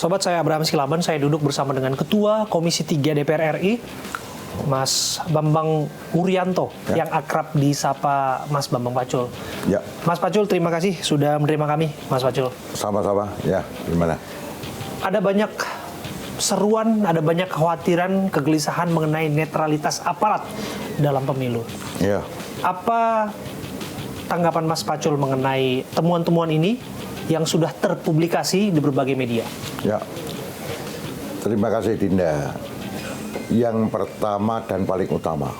Sobat, saya Abraham Silaban, saya duduk bersama dengan Ketua Komisi 3 DPR RI, Mas Bambang Wuryanto, yang akrab disapa Mas Bambang Pacul. Ya. Mas Pacul, terima kasih sudah menerima kami, Mas Pacul. Sama-sama, ya, gimana? Ada banyak seruan, ada banyak kekhawatiran, kegelisahan mengenai netralitas aparat dalam pemilu. Ya. Apa tanggapan Mas Pacul mengenai temuan-temuan ini yang sudah terpublikasi di berbagai media? Ya, terima kasih Dinda. Yang pertama dan paling utama,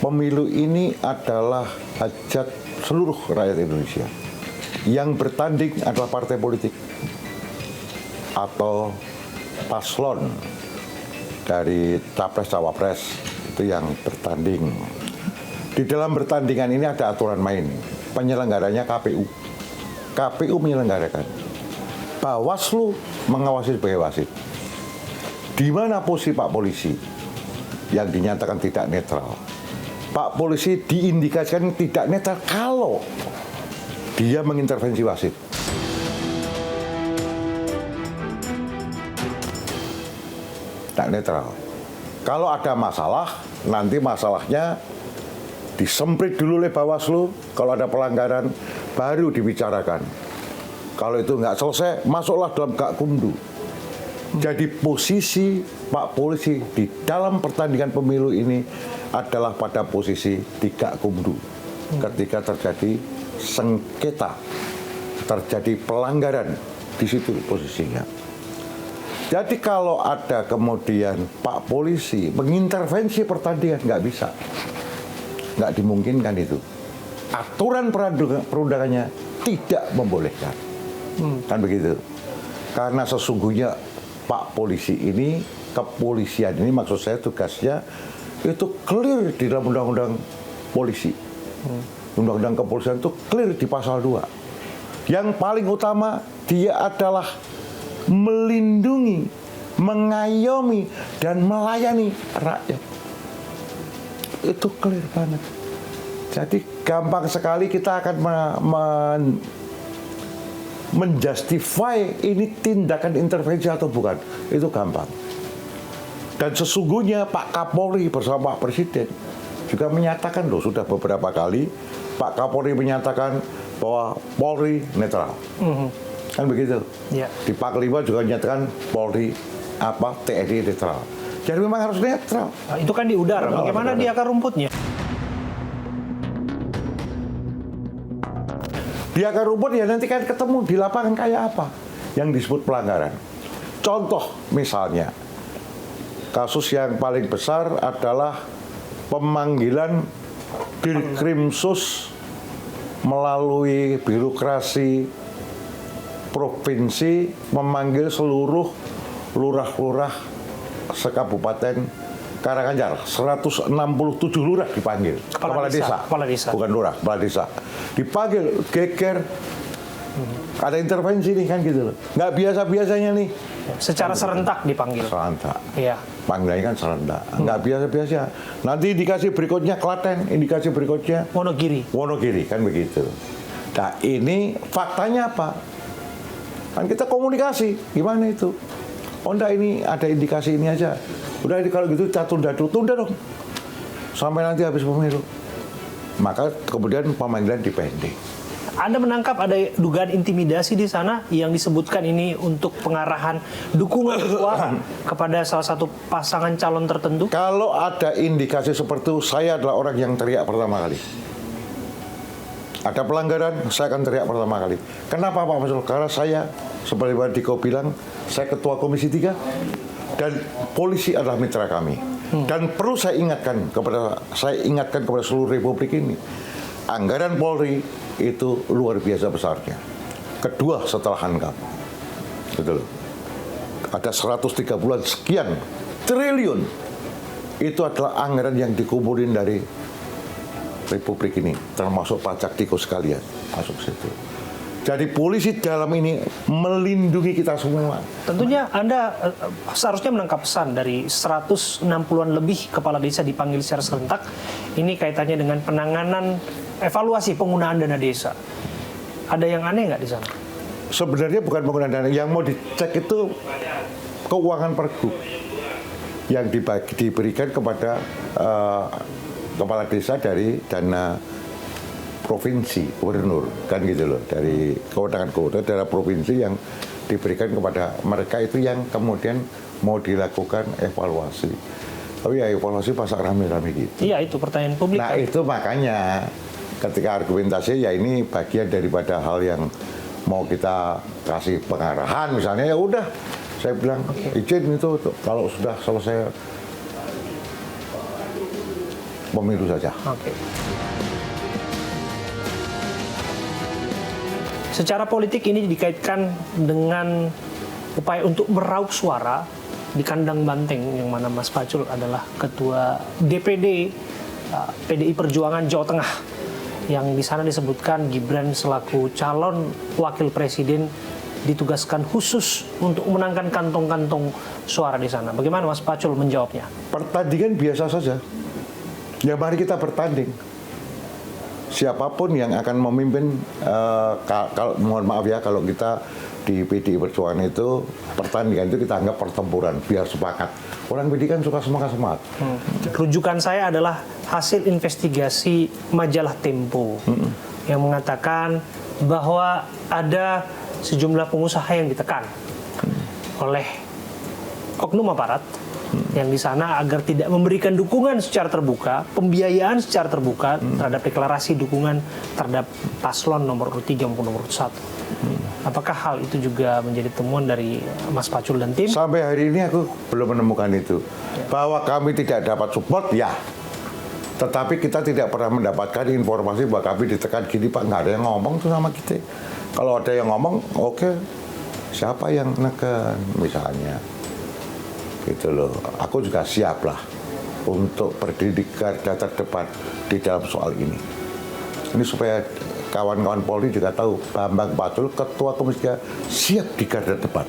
pemilu ini adalah hajat seluruh rakyat Indonesia. Yang bertanding adalah partai politik atau paslon dari capres-cawapres, itu yang bertanding. Di dalam pertandingan ini ada aturan main. Penyelenggaranya KPU. KPU menyelenggarakan. Bawaslu mengawasi sebagai wasit. Di mana posisi Pak Polisi yang dinyatakan tidak netral? Pak Polisi diindikasikan tidak netral kalau dia mengintervensi wasit. Tidak netral. Kalau ada masalah, nanti masalahnya disemprit dulu oleh Bawaslu. Kalau ada pelanggaran, baru dibicarakan. Kalau itu nggak selesai, masuklah dalam Gakumdu. Jadi posisi Pak Polisi di dalam pertandingan pemilu ini adalah pada posisi di Gakumdu. Ketika terjadi sengketa, terjadi pelanggaran, di situ posisinya. Jadi kalau ada kemudian Pak Polisi mengintervensi pertandingan, nggak bisa. Nggak dimungkinkan itu. Aturan perundangannya tidak membolehkan. Kan begitu. Karena sesungguhnya Pak Polisi ini, kepolisian ini maksud saya tugasnya itu clear di dalam Undang-Undang Polisi. Undang-Undang Kepolisian itu clear di pasal 2. Yang paling utama dia adalah melindungi, mengayomi, dan melayani rakyat. Itu clear banget. Jadi gampang sekali kita akan menjustify ini tindakan intervensi atau bukan. Itu gampang. Dan sesungguhnya Pak Kapolri bersama Pak Presiden juga menyatakan loh, sudah beberapa kali Pak Kapolri menyatakan bahwa Polri netral. Kan begitu. Ya. Di Pak Kelima juga menyatakan Polri TNI netral. Jadi memang harus netral. Nah, itu kan di udara. Bagaimana di akar rumputnya? Di akar rumput ya nanti kan ketemu di lapangan kayak apa yang disebut pelanggaran. Contoh misalnya, kasus yang paling besar adalah pemanggilan Dirkrimsus melalui birokrasi provinsi memanggil seluruh lurah-lurah sekabupaten Karanganyar, 167 lurah dipanggil. Kepala desa. Bukan lurah, kepala desa. Dipanggil, geger. Ada intervensi nih kan gitu loh. Nggak biasa-biasanya nih. Secara serentak dipanggil. Serentak. Iya. Panggilannya kan serentak. Nggak biasa-biasa. Nanti indikasi berikutnya Klaten, indikasi berikutnya Wonogiri, kan begitu. Nah ini faktanya apa? Kan kita komunikasi, gimana itu? Oh enggak, ini ada indikasi ini aja. Udah kalau gitu kita tunda dong. Sampai nanti habis pemilu. Maka kemudian pemanggilan dipending. Anda menangkap ada dugaan intimidasi di sana yang disebutkan ini untuk pengarahan dukungan suara kepada salah satu pasangan calon tertentu? Kalau ada indikasi seperti itu, saya adalah orang yang teriak pertama kali. Ada pelanggaran, saya akan teriak pertama kali. Kenapa Pak Mas? Karena saya, seperti Pak Diko bilang, saya Ketua Komisi 3 dan polisi adalah mitra kami. Dan perlu saya ingatkan kepada seluruh Republik ini, anggaran Polri itu luar biasa besarnya. Kedua setelah Hankam. Betul. Ada 130-an sekian triliun. Itu adalah anggaran yang dikumpulin dari Republik ini, termasuk pajak tikus sekalian masuk situ. Jadi polisi dalam ini melindungi kita semua. Tentunya Anda seharusnya menangkap pesan dari 160-an lebih kepala desa dipanggil secara serentak. Ini kaitannya dengan penanganan evaluasi penggunaan dana desa. Ada yang aneh nggak di sana? sebenarnya bukan penggunaan dana. Yang mau dicek itu keuangan pergub yang diberikan kepada kepala desa dari dana provinsi, gubernur, kan gitu loh, dari kewenangan daerah provinsi yang diberikan kepada mereka itu yang kemudian mau dilakukan evaluasi. Tapi ya evaluasi pasang rame-rame gitu. Iya, itu pertanyaan publik. Nah itu makanya ketika argumentasi ya ini bagian daripada hal yang mau kita kasih pengarahan misalnya, ya udah saya bilang izin itu kalau sudah selesai pemilu saja. Oke. Secara politik ini dikaitkan dengan upaya untuk meraup suara di kandang banteng yang mana Mas Pacul adalah ketua DPD PDI Perjuangan Jawa Tengah, yang di sana disebutkan Gibran selaku calon wakil presiden ditugaskan khusus untuk memenangkan kantong-kantong suara di sana. Bagaimana Mas Pacul menjawabnya? Pertandingan biasa saja. Ya mari kita bertanding. Siapapun yang akan memimpin, mohon maaf ya kalau kita di PDI Perjuangan itu pertandingan itu kita anggap pertempuran biar sepakat. Orang PDI kan suka semangat. Rujukan saya adalah hasil investigasi majalah Tempo yang mengatakan bahwa ada sejumlah pengusaha yang ditekan oleh oknum aparat yang di sana agar tidak memberikan dukungan secara terbuka, pembiayaan secara terbuka terhadap deklarasi dukungan terhadap paslon nomor 3 maupun nomor 1. Apakah hal itu juga menjadi temuan dari Mas Pacul dan tim? Sampai hari ini aku belum menemukan itu. Bahwa kami tidak dapat support, ya. Tetapi kita tidak pernah mendapatkan informasi bahwa kami ditekan gini, Pak. Nggak ada yang ngomong tuh sama kita. Kalau ada yang ngomong, oke. Siapa yang neken misalnya? Gitu loh. Aku juga siap lah untuk berdiri di garda terdepan di dalam soal ini. Ini supaya kawan-kawan Polri juga tahu Bambang Pacul, Ketua Komisi 3, siap di garda depan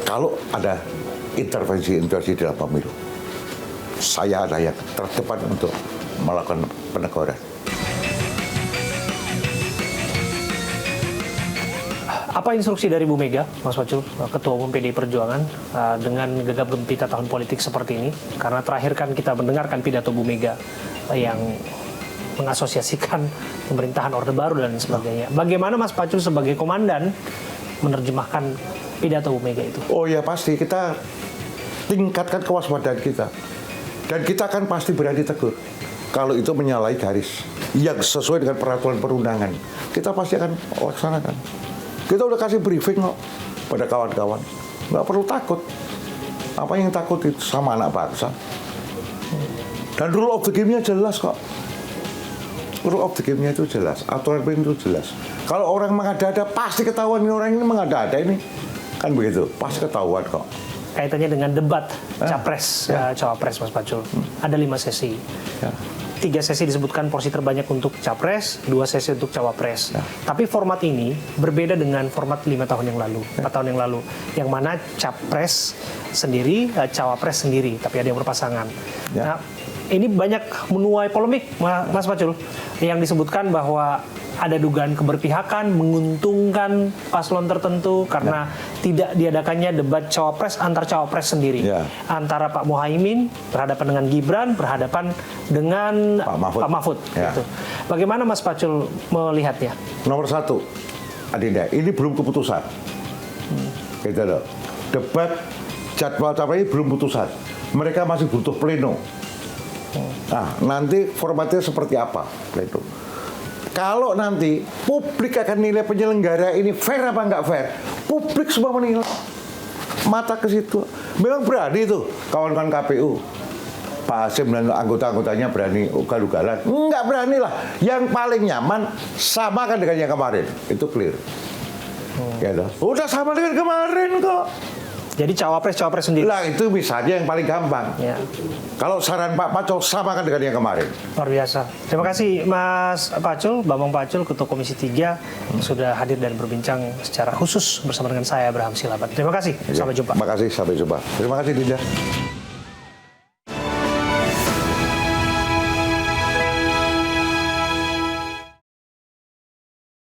kalau ada intervensi dalam pemilu. Saya adalah yang terdepan untuk melakukan penegakan. Apa instruksi dari Bu Mega, Mas Pacul, Ketua Umum PDI Perjuangan, dengan gegap gempita tahun politik seperti ini? Karena terakhir kan kita mendengarkan pidato Bu Mega yang mengasosiasikan pemerintahan Orde Baru dan sebagainya. Bagaimana Mas Pacul sebagai komandan menerjemahkan pidato Bu Mega itu? Oh ya pasti, kita tingkatkan kewaspadaan kita. Dan kita akan pasti berani tegur. Kalau itu menyalahi garis yang sesuai dengan peraturan perundangan, kita pasti akan laksanakan. Kita udah kasih briefing kok pada kawan-kawan. Nggak perlu takut. Apa yang takut itu sama anak bangsa. Dan rule of the game-nya jelas kok. Rule of the game-nya itu jelas. Aturan main itu jelas. Kalau orang mengada-ada, pasti ketahuan ini orang ini mengada-ada ini. Kan begitu, pasti ketahuan kok. Kaitannya dengan debat Capres, Cawapres, Mas Pacul. Ada 5 sesi. 3 sesi disebutkan porsi terbanyak untuk Capres, 2 sesi untuk Cawapres. Tapi format ini berbeda dengan format 5 tahun yang lalu, 4 tahun yang lalu. Yang mana Capres sendiri, Cawapres sendiri, tapi ada yang berpasangan. Nah, ini banyak menuai polemik, Mas Pacul, yang disebutkan bahwa ada dugaan keberpihakan, menguntungkan paslon tertentu karena tidak diadakannya debat cawapres antar cawapres sendiri. Antara Pak Muhaimin berhadapan dengan Gibran, berhadapan dengan Pak Mahfud. Gitu. Bagaimana Mas Pacul melihatnya? Nomor 1, Adinda, ini belum keputusan. Gitu loh. Debat jadwal capres ini belum putusan. Mereka masih butuh pleno. Nah, nanti formatnya seperti apa pleno? Kalau nanti publik akan nilai penyelenggara ini fair apa nggak fair, publik semua menilai, mata ke situ. Memang berani itu kawan-kawan KPU, Pak Hasim dan anggota-anggotanya berani ugal-ugalan. Nggak berani lah. Yang paling nyaman sama kan dengan yang kemarin, itu clear. Ya udah sama dengan kemarin kok. Jadi cawapres sendiri. Lah itu misalnya yang paling gampang. Kalau saran Pak Pacul samakan dengan yang kemarin. Luar biasa. Terima kasih Mas Pacul, Bambang Pacul, Ketua Komisi 3 sudah hadir dan berbincang secara khusus bersama dengan saya Abraham Silaban. Terima kasih. Sampai jumpa. Terima kasih. Sampai jumpa. Terima kasih Dinda.